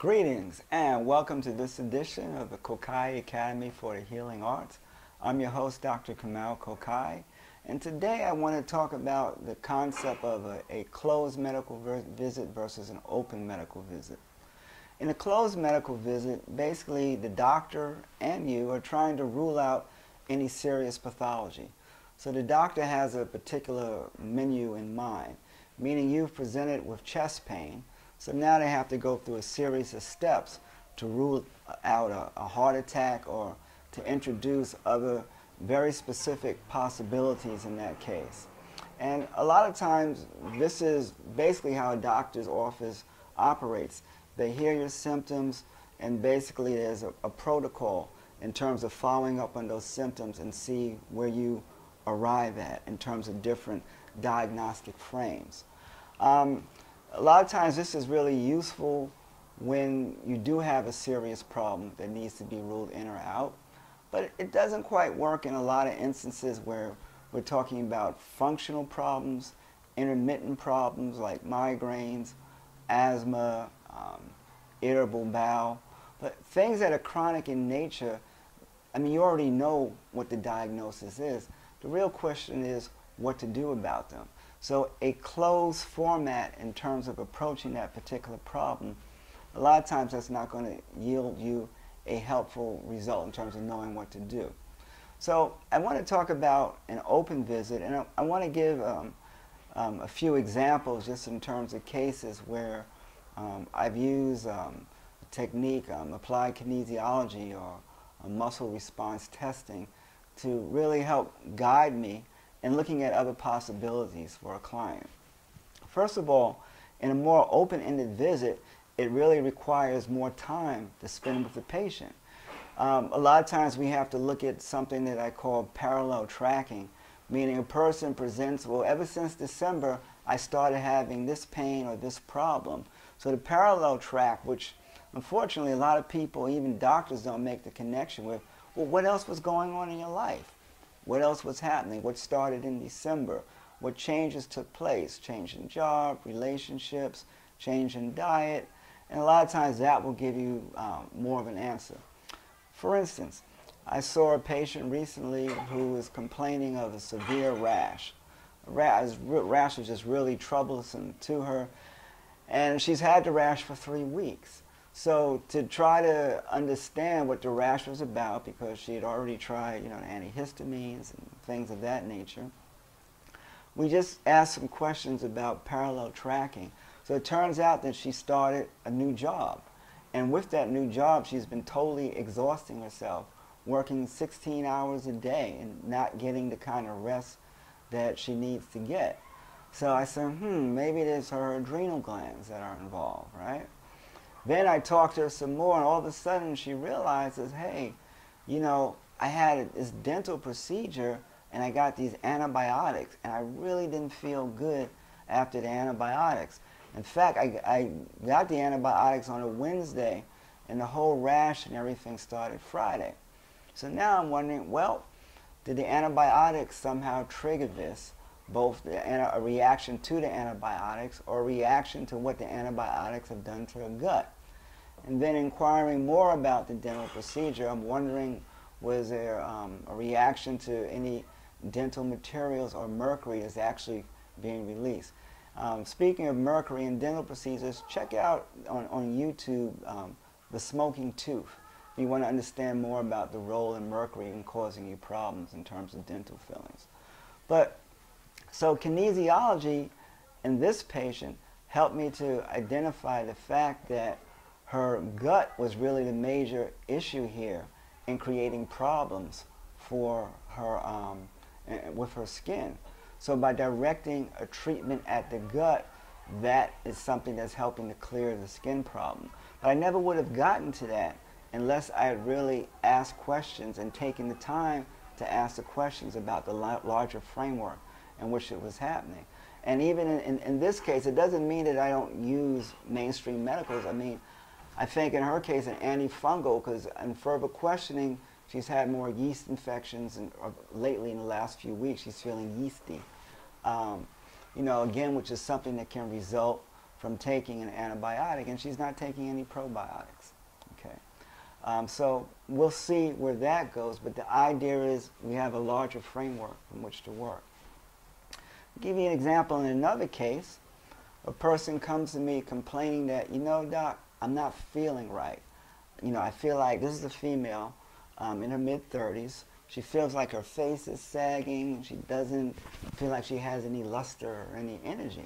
Greetings and welcome to this edition of the Kokayi Academy for the Healing Arts. I'm your host, Dr. Kamau Kokayi, and today I want to talk about the concept of a closed medical visit versus an open medical visit. In a closed medical visit, basically the doctor and you are trying to rule out any serious pathology. So the doctor has a particular menu in mind, meaning you've presented with chest pain. So now they have to go through a series of steps to rule out a heart attack or to introduce other very specific possibilities in that case. And a lot of times this is basically how a doctor's office operates. They hear your symptoms and basically there's a protocol in terms of following up on those symptoms and see where you arrive at in terms of different diagnostic frames. A lot of times this is really useful when you do have a serious problem that needs to be ruled in or out, but it doesn't quite work in a lot of instances where we're talking about functional problems, intermittent problems like migraines, asthma, irritable bowel, but things that are chronic in nature. I mean, you already know what the diagnosis is. The real question is what to do about them. So a closed format in terms of approaching that particular problem, a lot of times that's not going to yield you a helpful result in terms of knowing what to do. So I want to talk about an open visit, and I want to give a few examples just in terms of cases where I've used a technique, applied kinesiology or muscle response testing to really help guide me and looking at other possibilities for a client. First of all, in a more open-ended visit, it really requires more time to spend with the patient. A lot of times we have to look at something that I call parallel tracking, meaning a person presents, well, ever since December, I started having this pain or this problem. So the parallel track, which unfortunately a lot of people, even doctors, don't make the connection with, well, what else was going on in your life? What else was happening? What started in December? What changes took place? Change in job, relationships, change in diet, and a lot of times that will give you more of an answer. For instance, I saw a patient recently who was complaining of a severe rash. Rash was just really troublesome to her, and she's had the rash for 3 weeks. So to try to understand what the rash was about, because she had already tried, antihistamines and things of that nature, we just asked some questions about parallel tracking. So it turns out that she started a new job. And with that new job, she's been totally exhausting herself, working 16 hours a day and not getting the kind of rest that she needs to get. So I said, maybe it's her adrenal glands that are involved, right? Then I talked to her some more, and all of a sudden she realizes, hey, I had this dental procedure and I got these antibiotics, and I really didn't feel good after the antibiotics. In fact, I got the antibiotics on a Wednesday, and the whole rash and everything started Friday. So now I'm wondering, well, did the antibiotics somehow trigger this, both a reaction to the antibiotics or a reaction to what the antibiotics have done to her gut? And then inquiring more about the dental procedure, I'm wondering, was there a reaction to any dental materials or mercury that's actually being released? Speaking of mercury and dental procedures, check out on YouTube The Smoking Tooth if you want to understand more about the role in mercury in causing you problems in terms of dental fillings. So kinesiology in this patient helped me to identify the fact that her gut was really the major issue here in creating problems for her with her skin. So by directing a treatment at the gut, that is something that's helping to clear the skin problem. But I never would have gotten to that unless I had really asked questions and taken the time to ask the questions about the larger framework in which it was happening. And even in this case, it doesn't mean that I don't use mainstream medicals. I mean, I think in her case an antifungal, because in further questioning, she's had more yeast infections, and lately in the last few weeks she's feeling yeasty. Again, which is something that can result from taking an antibiotic, and she's not taking any probiotics. Okay, so we'll see where that goes, but the idea is we have a larger framework from which to work. I'll give you an example. In another case, a person comes to me complaining that, you know, doc, I'm not feeling right. You know, I feel like, this is a female in her mid-30s. She feels like her face is sagging. She doesn't feel like she has any luster or any energy.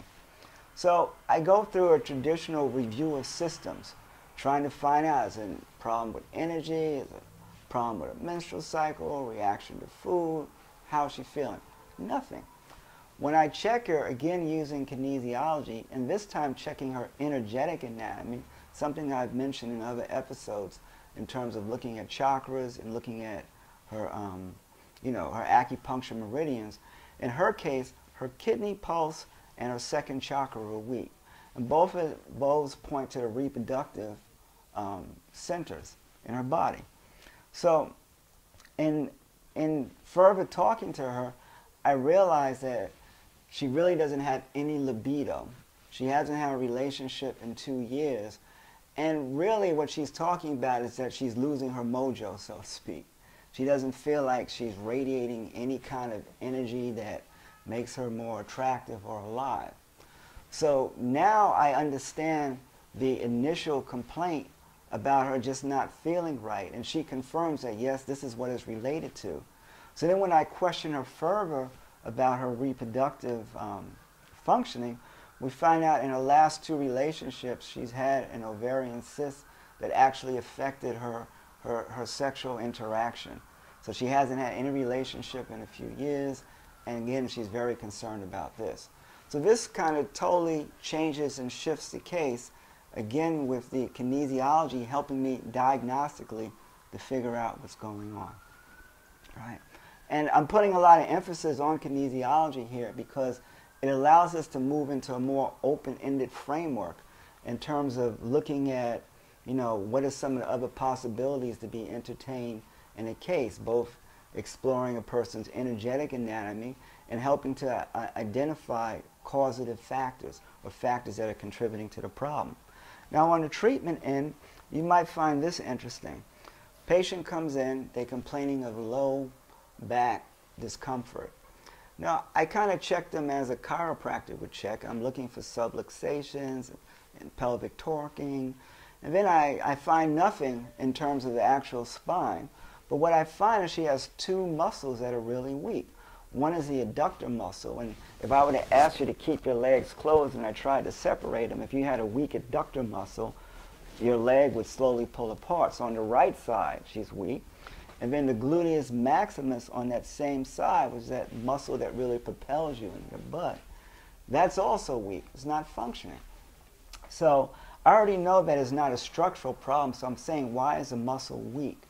So I go through a traditional review of systems, trying to find out, is it a problem with energy, is it a problem with a menstrual cycle, reaction to food, how is she feeling? Nothing. When I check her, again using kinesiology, and this time checking her energetic anatomy, something I've mentioned in other episodes in terms of looking at chakras and looking at her, you know, her acupuncture meridians. In her case, her kidney, pulse, and her second chakra were weak. And both of those point to the reproductive centers in her body. So in further talking to her, I realized that she really doesn't have any libido. She hasn't had a relationship in 2 years. And really what she's talking about is that she's losing her mojo, so to speak. She doesn't feel like she's radiating any kind of energy that makes her more attractive or alive. So now I understand the initial complaint about her just not feeling right, and she confirms that yes, this is what it's related to. So then when I question her further about her reproductive functioning, we find out in her last 2 relationships she's had an ovarian cyst that actually affected her sexual interaction. So she hasn't had any relationship in a few years, and again she's very concerned about this. So this kind of totally changes and shifts the case, again with the kinesiology helping me diagnostically to figure out what's going on. Right? And I'm putting a lot of emphasis on kinesiology here because it allows us to move into a more open-ended framework in terms of looking at, you know, what are some of the other possibilities to be entertained in a case, both exploring a person's energetic anatomy and helping to identify causative factors or factors that are contributing to the problem. Now on the treatment end, you might find this interesting. Patient comes in, they're complaining of low back discomfort. Now, I kind of check them as a chiropractor would check. I'm looking for subluxations and pelvic torquing. And then I find nothing in terms of the actual spine. But what I find is she has 2 muscles that are really weak. One is the adductor muscle. And if I were to ask you to keep your legs closed and I tried to separate them, if you had a weak adductor muscle, your leg would slowly pull apart. So on the right side, she's weak. And then the gluteus maximus on that same side, was that muscle that really propels you in your butt. That's also weak. It's not functioning. So I already know that it's not a structural problem, so I'm saying, why is the muscle weak?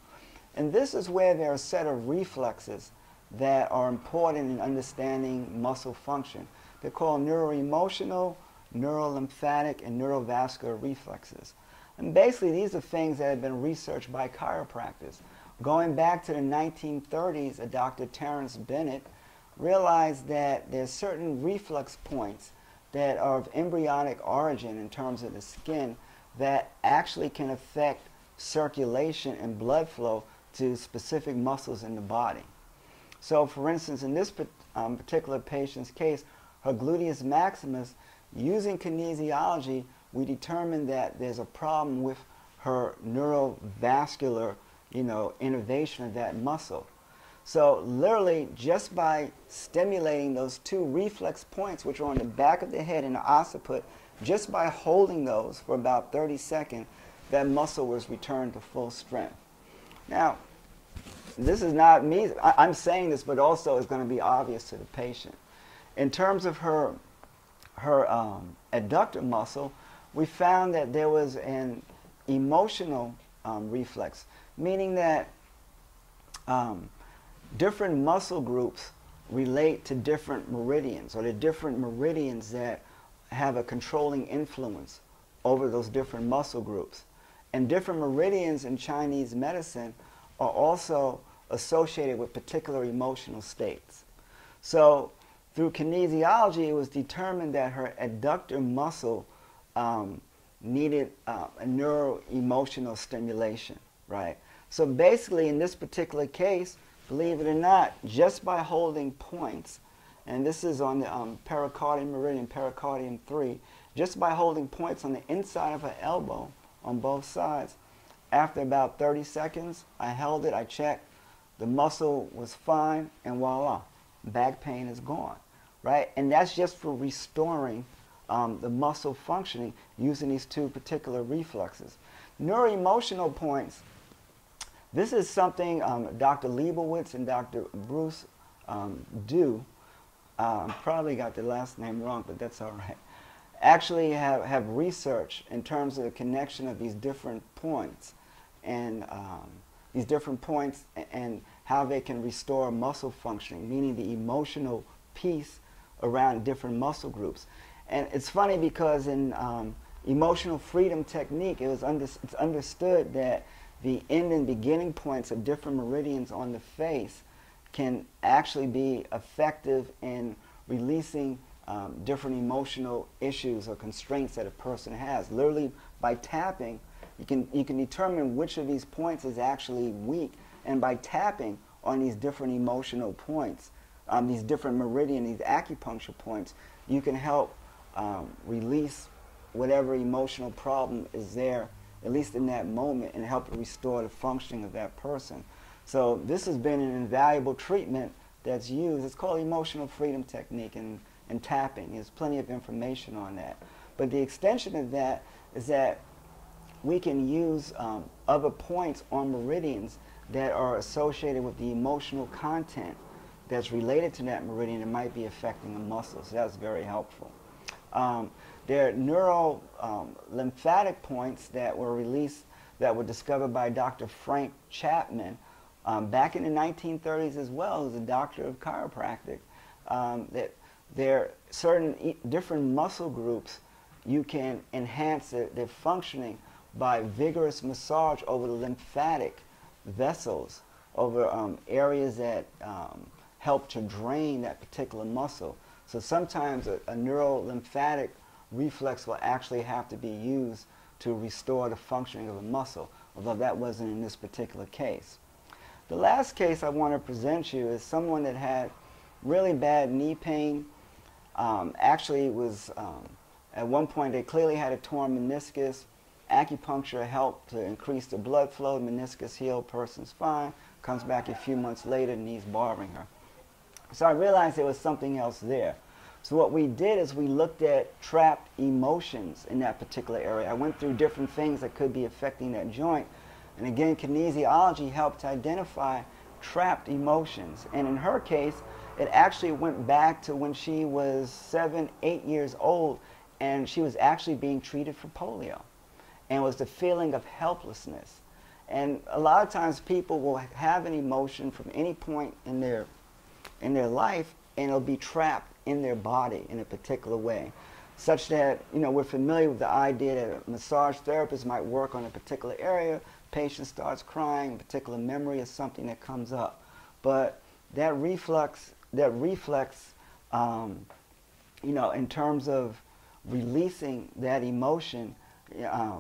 And this is where there are a set of reflexes that are important in understanding muscle function. They're called neuroemotional, neurolymphatic, and neurovascular reflexes. And basically, these are things that have been researched by chiropractors. Going back to the 1930s, a Dr. Terence Bennett realized that there's certain reflex points that are of embryonic origin in terms of the skin that actually can affect circulation and blood flow to specific muscles in the body. So for instance, in this particular patient's case, her gluteus maximus, using kinesiology, we determined that there's a problem with her neurovascular, you know, innervation of that muscle. So literally, just by stimulating those 2 reflex points, which are on the back of the head and the occiput, just by holding those for about 30 seconds, that muscle was returned to full strength. Now, this is not me, I'm saying this, but also it's going to be obvious to the patient. In terms of her adductor muscle, we found that there was an emotional reflex, meaning that different muscle groups relate to different meridians, or the different meridians that have a controlling influence over those different muscle groups. And different meridians in Chinese medicine are also associated with particular emotional states. So through kinesiology, it was determined that her adductor muscle needed a neuro-emotional stimulation, right? So basically, in this particular case, believe it or not, just by holding points, and this is on the pericardium meridian, pericardium 3, just by holding points on the inside of her elbow on both sides, after about 30 seconds, I held it, I checked, the muscle was fine, and voila, back pain is gone, right? And that's just for restoring the muscle functioning using these two particular reflexes. Neuroemotional points, this is something Dr. Leibowitz and Dr. Bruce do. Probably got the last name wrong, but that's all right. Actually have research in terms of the connection of these different points and how they can restore muscle functioning, meaning the emotional piece around different muscle groups. And it's funny because in emotional freedom technique, it's understood that the end and beginning points of different meridians on the face can actually be effective in releasing different emotional issues or constraints that a person has. Literally, by tapping, you can determine which of these points is actually weak, and by tapping on these different emotional points, these different meridian, these acupuncture points, you can help release whatever emotional problem is there, at least in that moment, and help restore the functioning of that person. So this has been an invaluable treatment that's used. It's called emotional freedom technique and tapping. There's plenty of information on that. But the extension of that is that we can use other points on meridians that are associated with the emotional content that's related to that meridian that might be affecting the muscles. So that's very helpful. There are neuro-lymphatic points that were released, that were discovered by Dr. Frank Chapman back in the 1930s as well, as a doctor of chiropractic. That there are certain different muscle groups you can enhance their functioning by vigorous massage over the lymphatic vessels, over areas that help to drain that particular muscle. So sometimes a neuro-lymphatic reflex will actually have to be used to restore the functioning of a muscle, although that wasn't in this particular case. The last case I want to present you is someone that had really bad knee pain. Actually, was at one point they clearly had a torn meniscus. Acupuncture helped to increase the blood flow. Meniscus healed, person's fine. Comes back a few months later, knees bothering her. So I realized there was something else there. So what we did is we looked at trapped emotions in that particular area. I went through different things that could be affecting that joint. And again, kinesiology helped to identify trapped emotions. And in her case, it actually went back to when she was 7, 8 years old, and she was actually being treated for polio. And it was the feeling of helplessness. And a lot of times people will have an emotion from any point in their life, and it'll be trapped in their body in a particular way, such that, you know, we're familiar with the idea that a massage therapist might work on a particular area, patient starts crying, a particular memory is something that comes up. But that reflex, you know, in terms of releasing that emotion,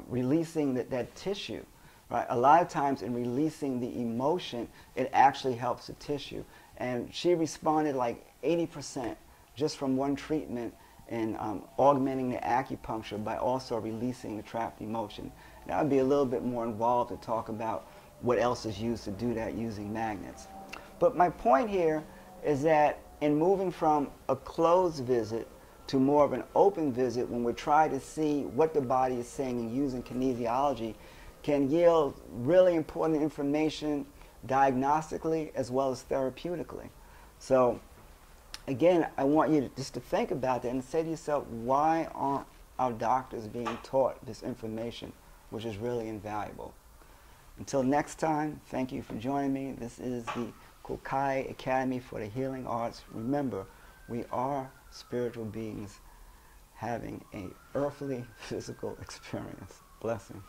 releasing that tissue, right? A lot of times in releasing the emotion, it actually helps the tissue. And she responded like 80% just from one treatment and augmenting the acupuncture by also releasing the trapped emotion. That would be a little bit more involved to talk about what else is used to do that using magnets. But my point here is that in moving from a closed visit to more of an open visit, when we try to see what the body is saying and using kinesiology, can yield really important information diagnostically as well as therapeutically. So again, I want you just to think about that and say to yourself, why aren't our doctors being taught this information, which is really invaluable? Until next time, thank you for joining me. This is the Kokayi Academy for the Healing Arts. Remember, we are spiritual beings having an earthly physical experience. Blessings.